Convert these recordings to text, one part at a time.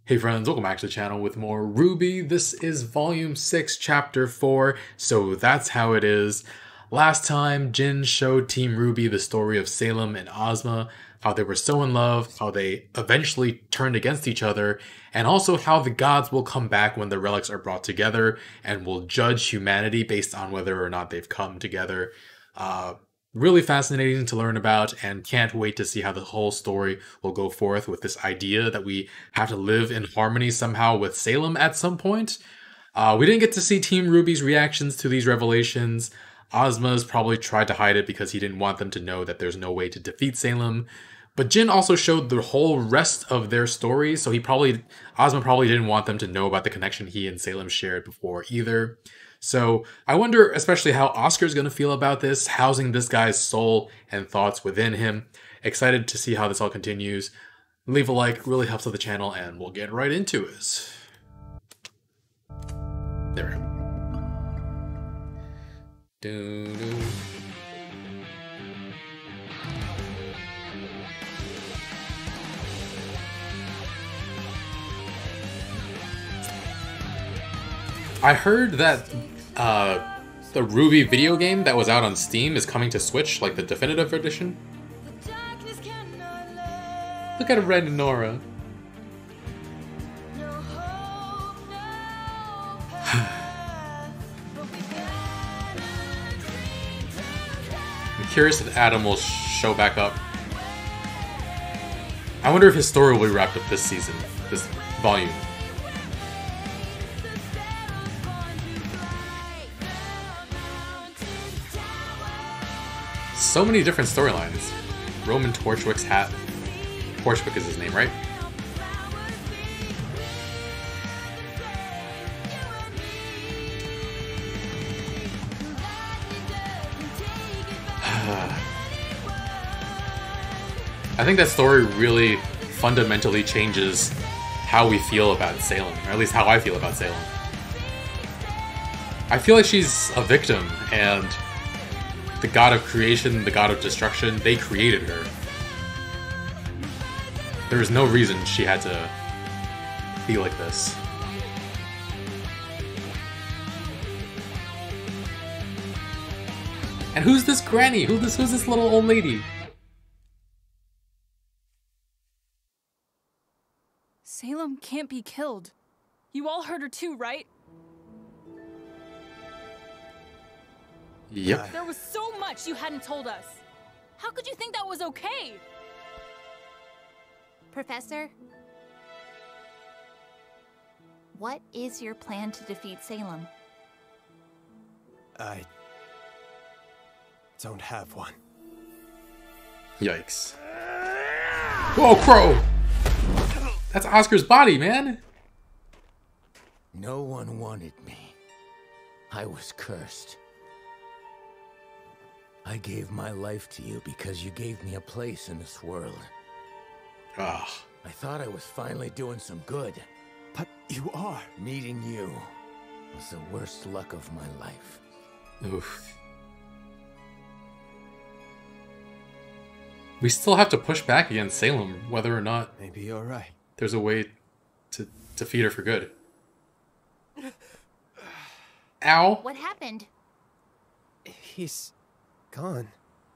Hey friends, welcome back to the channel with more RWBY. This is Volume 6, Chapter 4, so that's how it is. Last time, Jin showed Team RWBY the story of Salem and Ozma, how they were so in love, how they eventually turned against each other, and also how the gods will come back when the relics are brought together and will judge humanity based on whether or not they've come together. Really fascinating to learn about, and can't wait to see how the whole story will go forth with this idea that we have to live in harmony somehow with Salem at some point. We didn't get to see Team RWBY's reactions to these revelations. Ozma's probably tried to hide it because he didn't want them to know that there's no way to defeat Salem. But Jin also showed the whole rest of their story, so Ozma probably didn't want them to know about the connection he and Salem shared before either. So I wonder especially how Oscar's going to feel about this, housing this guy's soul and thoughts within him. Excited to see how this all continues. Leave a like, really helps out the channel, and we'll get right into it. There we go. Doo-doo. I heard that the RWBY video game that was out on Steam is coming to Switch, like the definitive edition. Look at Red and Nora. I'm curious if Adam will show back up. I wonder if his story will be wrapped up this season, this volume. So many different storylines. Roman Torchwick's hat. Torchwick is his name, right? I think that story really fundamentally changes how we feel about Salem, or at least how I feel about Salem. I feel like she's a victim, and the god of creation, the god of destruction, they created her. There was no reason she had to be like this. And who's this granny? Who's this little old lady? Salem can't be killed. You all heard her too, right? Yep. There was so much you hadn't told us. How could you think that was okay? Professor? What is your plan to defeat Salem? I don't have one. Yikes. Whoa, Crow! That's Oscar's body, man! No one wanted me. I was cursed. I gave my life to you because you gave me a place in this world. Ah. I thought I was finally doing some good. But you are. Meeting you was the worst luck of my life. Oof. We still have to push back against Salem, whether or not Maybe you're right. there's a way to defeat her for good. Ow. What happened? He's gone.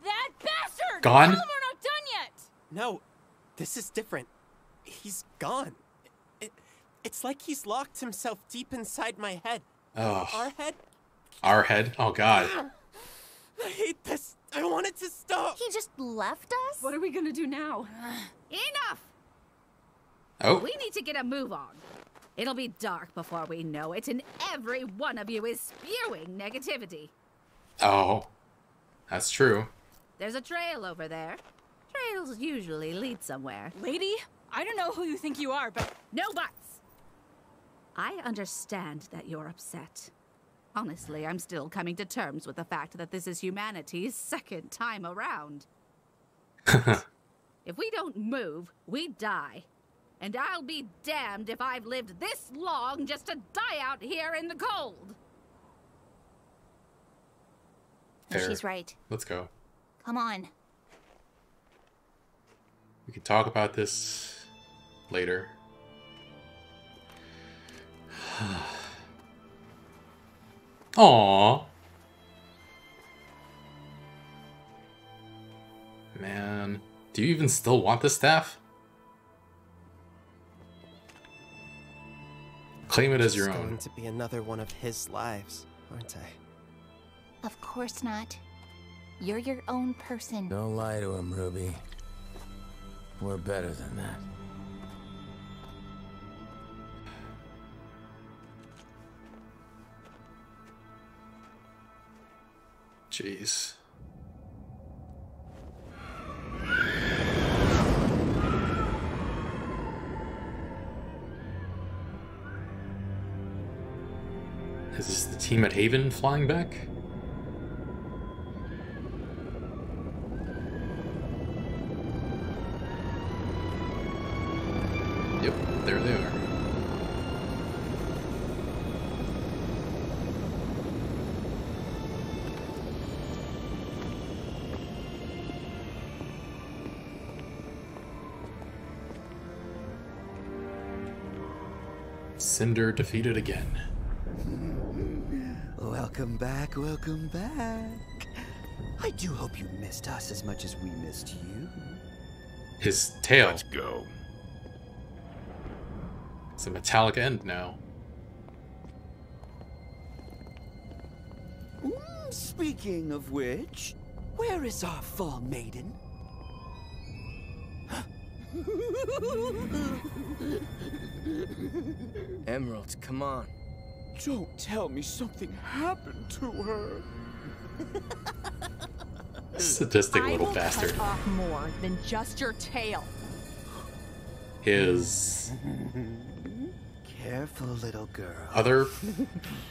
That bastard! Gone? Tell him we're not done yet! No, this is different. He's gone. It's like he's locked himself deep inside my head. Oh. Our head? Our head? Oh, God. I hate this. I want it to stop. He just left us? What are we gonna do now? Enough! Oh. We need to get a move on. It'll be dark before we know it, and every one of you is spewing negativity. Oh. That's true. There's a trail over there. Trails usually lead somewhere. Lady, I don't know who you think you are, but No buts! I understand that you're upset. Honestly, I'm still coming to terms with the fact that this is humanity's second time around. If we don't move, we die. And I'll be damned if I've lived this long just to die out here in the cold. Fair. She's right. Let's go. Come on. We can talk about this later. Aww. Man, do you even still want the staff? Claim it as your It's own. going to be another one of his lives, aren't I? Of course not. You're your own person. Don't lie to him, Ruby. We're better than that. Jeez. Is this the team at Haven flying back? Yep, there they are. Cinder defeated again. Welcome back, welcome back. I do hope you missed us as much as we missed you. His tail. Let's go. It's a metallic end now. Speaking of which, where is our fall maiden? Emerald, come on. Don't tell me something happened to her. Sadistic I little will bastard. cut off more than just your tail. His Careful, little girl. other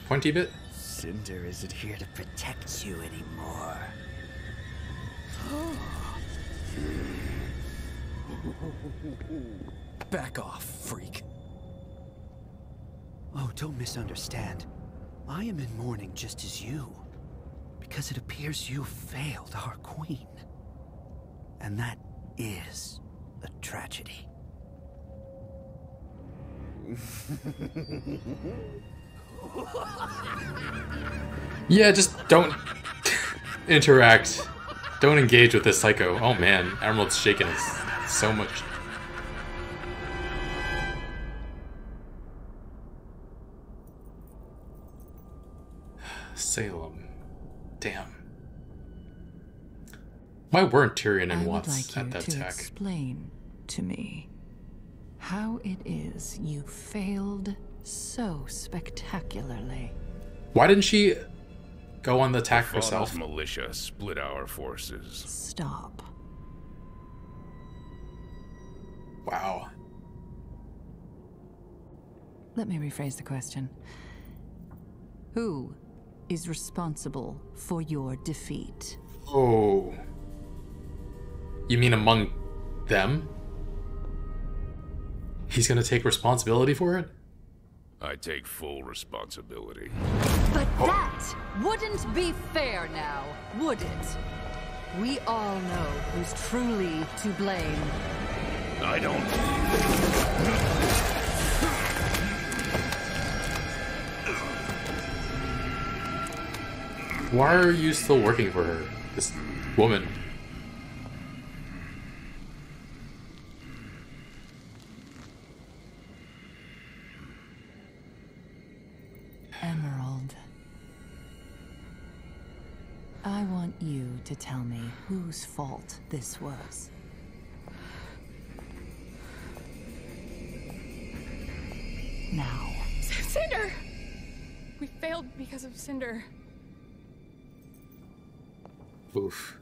pointy bit? Cinder isn't here to protect you anymore. Back off, freak. Oh, don't misunderstand. I am in mourning just as you. Because it appears you failed our queen. And that is a tragedy. Yeah, just don't interact. Don't engage with this psycho. Oh man, Emerald's shaking us so much. Salem. Damn. Why weren't Tyrion and I would Watts like at you that to tech? explain to me how it is you failed so spectacularly. Why didn't she go on the attack Fauna's herself? militia split our forces. Stop. Wow. Let me rephrase the question. Who is responsible for your defeat? Oh. You mean among them? He's gonna take responsibility for it? I take full responsibility. But that wouldn't be fair now, would it? We all know who's truly to blame. I don't... Why are you still working for her? This woman. Emerald. I want you to tell me whose fault this was. Now. Cinder! We failed because of Cinder. Oof.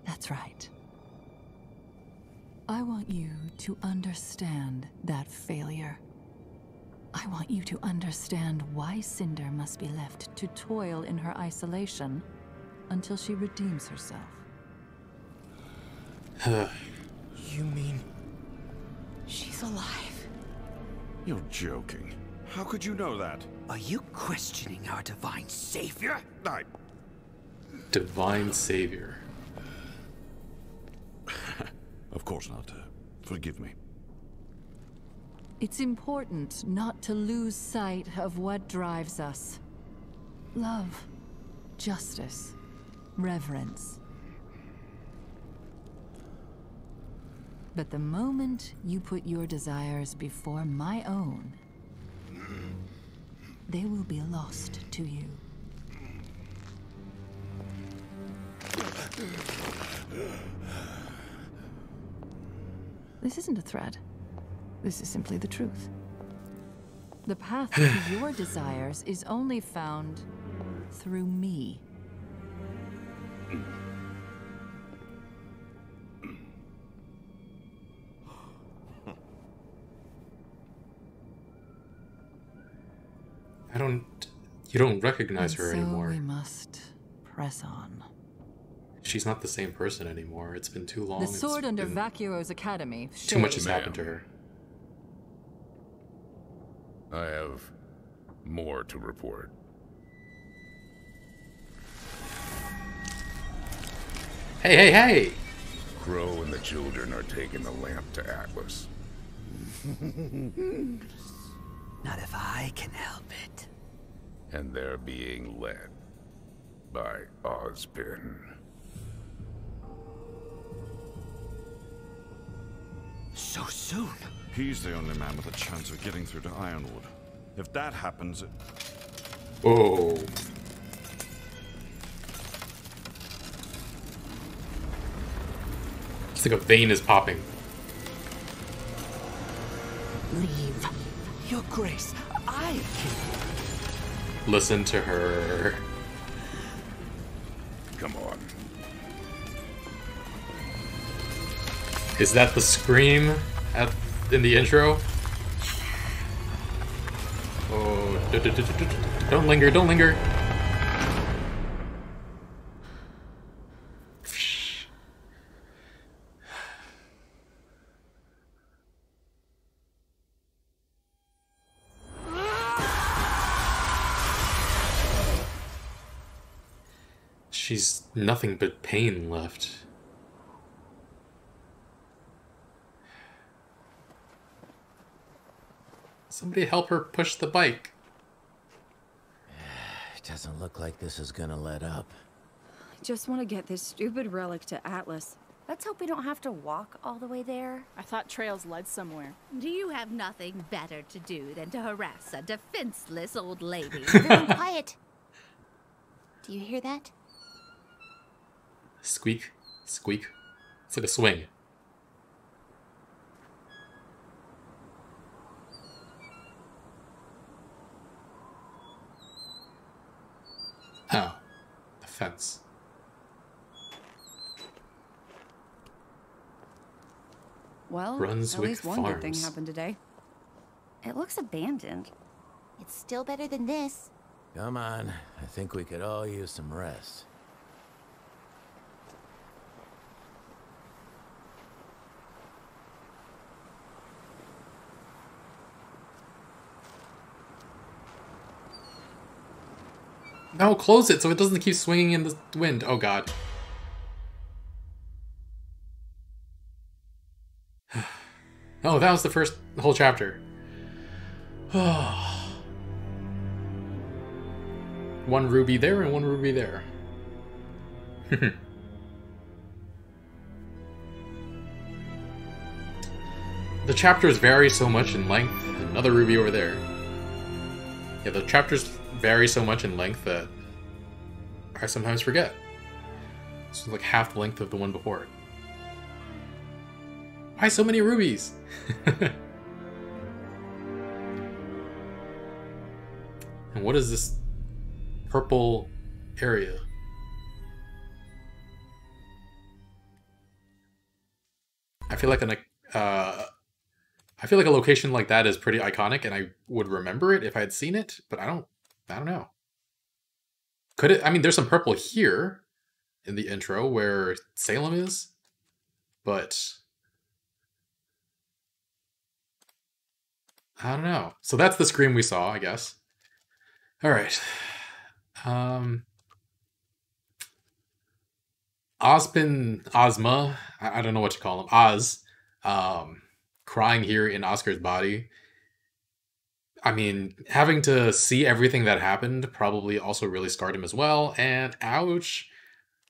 That's right. I want you to understand that failure. I want you to understand why Cinder must be left to toil in her isolation until she redeems herself. You mean... She's alive. You're joking. How could you know that? Are you questioning our divine savior? Divine Savior. Of course not. Forgive me. It's important not to lose sight of what drives us. Love, justice, reverence. But the moment you put your desires before my own, they will be lost to you. This isn't a threat. This is simply the truth. The path to your desires is only found through me. You don't recognize her So anymore. we must press on. She's not the same person anymore. It's been too long. The sword It's under been- Vacuo's academy. Too much has Shay. happened to her. I have more to report. Hey, hey, hey! Crow and the children are taking the lamp to Atlas. Not if I can help it. And they're being led by Ozpin. So soon? He's the only man with a chance of getting through to Ironwood. If that happens, Oh. It's like a vein is popping. Leave. Your Grace, I can... Listen to her. come on. Is that the scream in the intro? Oh, don't linger, don't linger. She's nothing but pain left. Somebody help her push the bike. It doesn't look like this is gonna let up. I just want to get this stupid relic to Atlas. Let's hope we don't have to walk all the way there. I thought trails led somewhere. Do you have nothing better to do than to harass a defenseless old lady? Very quiet. Do you hear that? Squeak, squeak. It's like a swing. Oh, the fence. Well, Brunswick at least one good thing Farms. happened today. It looks abandoned. It's still better than this. Come on, I think we could all use some rest. No, close it so it doesn't keep swinging in the wind. Oh god. Oh, that was the whole chapter. One ruby there and one ruby there. The chapters vary so much in length. Another ruby over there. Yeah, the chapters vary so much in length that I sometimes forget. It's like half the length of the one before it. Why so many rubies? And what is this purple area? I feel like I feel like a location like that is pretty iconic, and I would remember it if I had seen it, but I don't know. Could it? I mean, there's some purple here in the intro where Salem is, but I don't know. So that's the scream we saw, I guess. All right. Ozma, I don't know what to call him. Oz, crying here in Oscar's body. I mean, having to see everything that happened probably also really scarred him as well. And ouch.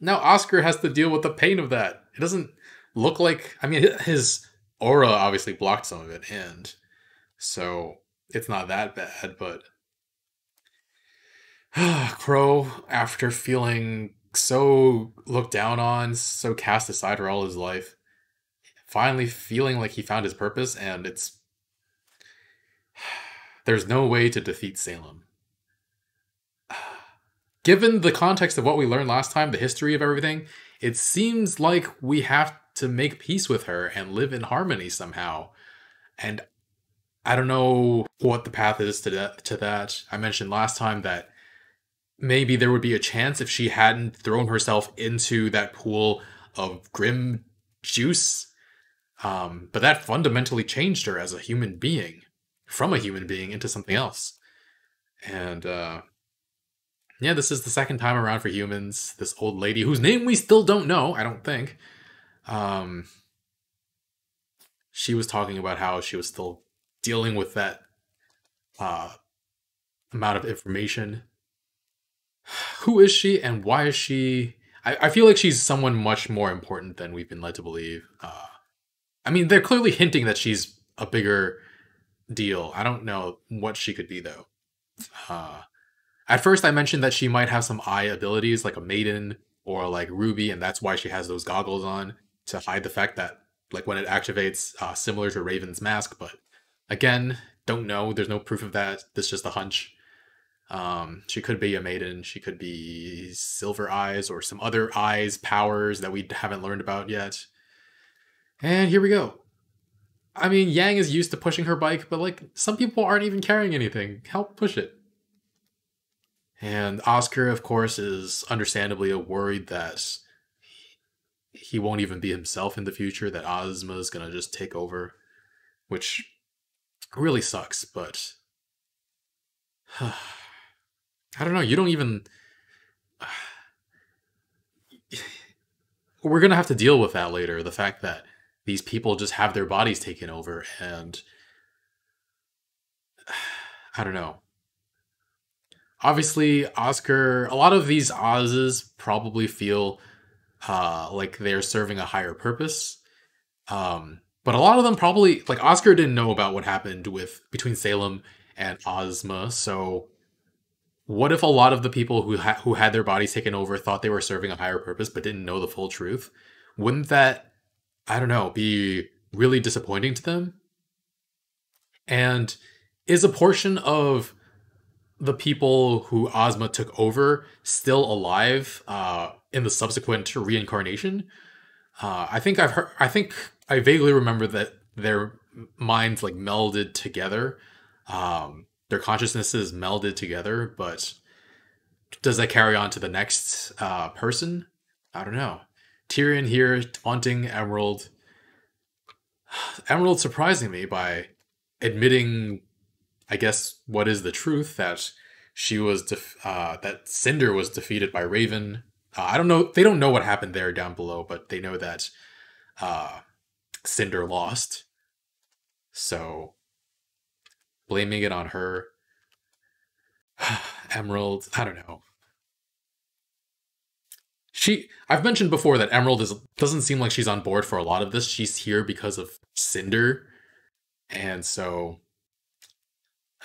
Now Oscar has to deal with the pain of that. It doesn't look like. I mean, his aura obviously blocked some of it, and so it's not that bad, but. Crow, after feeling so looked down on, so cast aside for all his life, finally feeling like he found his purpose, and it's. There's no way to defeat Salem. Given the context of what we learned last time, the history of everything, it seems like we have to make peace with her and live in harmony somehow. And I don't know what the path is to that. I mentioned last time that maybe there would be a chance if she hadn't thrown herself into that pool of grim juice. But that fundamentally changed her as a human being, from a human being into something else. And yeah, this is the second time around for humans. This old lady, whose name we still don't know, I don't think. She was talking about how she was still dealing with that amount of information. Who is she and why is she... I feel like she's someone much more important than we've been led to believe. I mean, they're clearly hinting that she's a bigger deal. I don't know what she could be, though. At first, I mentioned that she might have some eye abilities, like a maiden or like RWBY, and that's why she has those goggles on, to hide the fact that, like, when it activates, similar to Raven's mask. But again, don't know. There's no proof of that. This is just a hunch. She could be a maiden. She could be Silver Eyes or some other eyes powers that we haven't learned about yet. And here we go. I mean, Yang is used to pushing her bike, but like some people aren't even carrying anything. Help push it. And Oscar, of course, is understandably worried that he won't even be himself in the future, that Ozma is going to just take over, which really sucks, but I don't know. You don't even... We're going to have to deal with that later. The fact that these people just have their bodies taken over, and I don't know. Obviously, Oscar... A lot of these Oz's probably feel like they're serving a higher purpose. But a lot of them probably... Like, Oscar didn't know about what happened between Salem and Ozma, so... What if a lot of the people who had their bodies taken over thought they were serving a higher purpose but didn't know the full truth? Wouldn't that, I don't know, be really disappointing to them? And is a portion of the people who Ozma took over still alive in the subsequent reincarnation? I think I vaguely remember that their minds like melded together. Their consciousnesses melded together, but does that carry on to the next person? I don't know. Tyrion here taunting Emerald. Emerald surprising me by admitting, I guess, what is the truth, that she was that Cinder was defeated by Raven. I don't know. They don't know what happened there down below, but they know that Cinder lost. So blaming it on her. Emerald, I don't know. I've mentioned before that Emerald doesn't seem like she's on board for a lot of this. She's here because of Cinder. And so,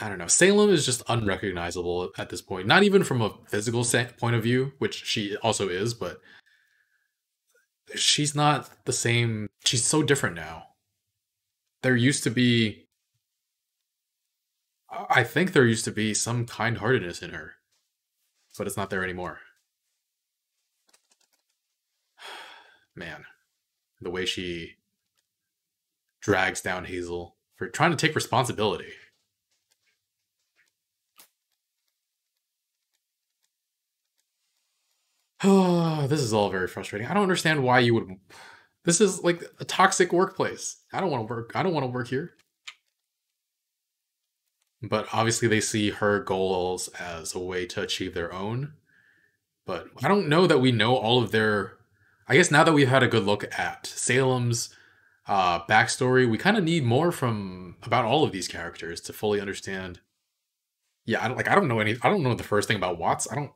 I don't know. Salem is just unrecognizable at this point. Not even from a physical point of view, which she also is, but she's not the same. She's so different now. There used to be... I think there used to be some kind-heartedness in her, but it's not there anymore. Man, the way she drags down Hazel for trying to take responsibility. Oh, this is all very frustrating. I don't understand why you would... This is like a toxic workplace. I don't want to work. I don't want to work here. But obviously they see her goals as a way to achieve their own. But I don't know that we know all of their... I guess now that we've had a good look at Salem's backstory, we kind of need more about all of these characters to fully understand Yeah, I don't know I don't know the first thing about Watts. I don't.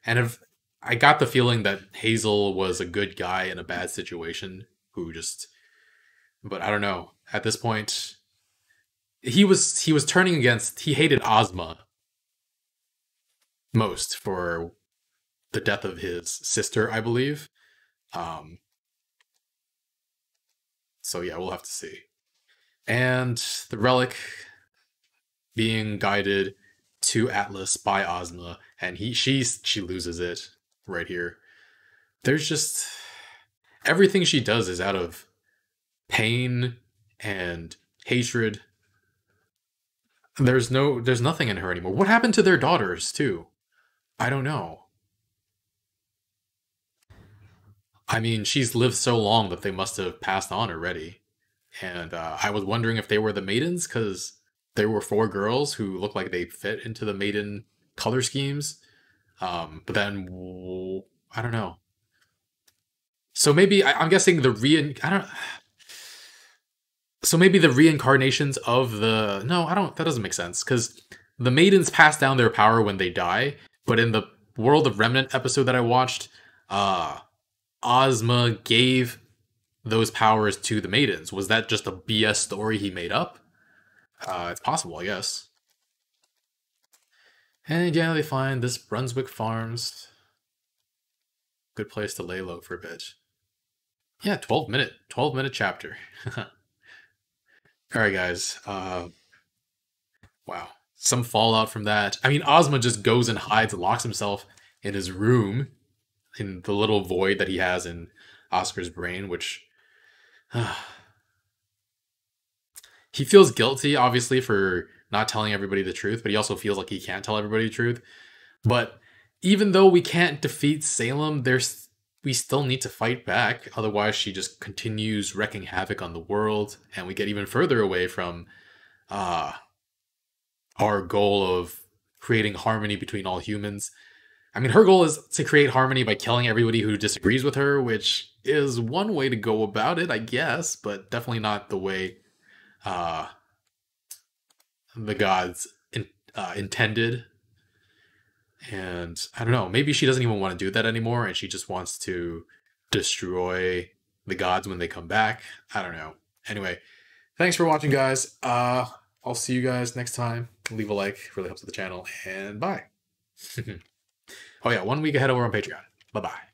And if I got the feeling that Hazel was a good guy in a bad situation who just, but I don't know. At this point, he was turning against. He hated Ozma most for the death of his sister, I believe. Um, so yeah, we'll have to see. And the relic being guided to Atlas by Ozma, and she loses it right here. There's just everything she does is out of pain and hatred. There's nothing in her anymore. What happened to their daughters too? I don't know. I mean, she's lived so long that they must have passed on already. And I was wondering if they were the maidens, because there were 4 girls who looked like they fit into the maiden color schemes. But then, I don't know. So maybe, I'm guessing so maybe the reincarnations of the... No, that doesn't make sense, because the maidens pass down their power when they die, but in the World of Remnant episode that I watched, Ozma gave those powers to the maidens. Was that just a BS story he made up? It's possible, I guess. And yeah, they find this Brunswick Farms. Good place to lay low for a bit. Yeah, 12-minute chapter. Alright guys, wow. Some fallout from that. I mean, Ozma just goes and hides and locks himself in his room, in the little void that he has in Oscar's brain, which... he feels guilty, obviously, for not telling everybody the truth, but he also feels like he can't tell everybody the truth. But even though we can't defeat Salem, we still need to fight back. Otherwise, she just continues wreaking havoc on the world, and we get even further away from our goal of creating harmony between all humans. I mean, her goal is to create harmony by killing everybody who disagrees with her, which is one way to go about it, I guess, but definitely not the way the gods intended. And I don't know, maybe she doesn't even want to do that anymore, and she just wants to destroy the gods when they come back. I don't know. Anyway, thanks for watching, guys. I'll see you guys next time. Leave a like, really helps with the channel, and bye. Oh yeah, 1 week ahead over on Patreon. Bye-bye.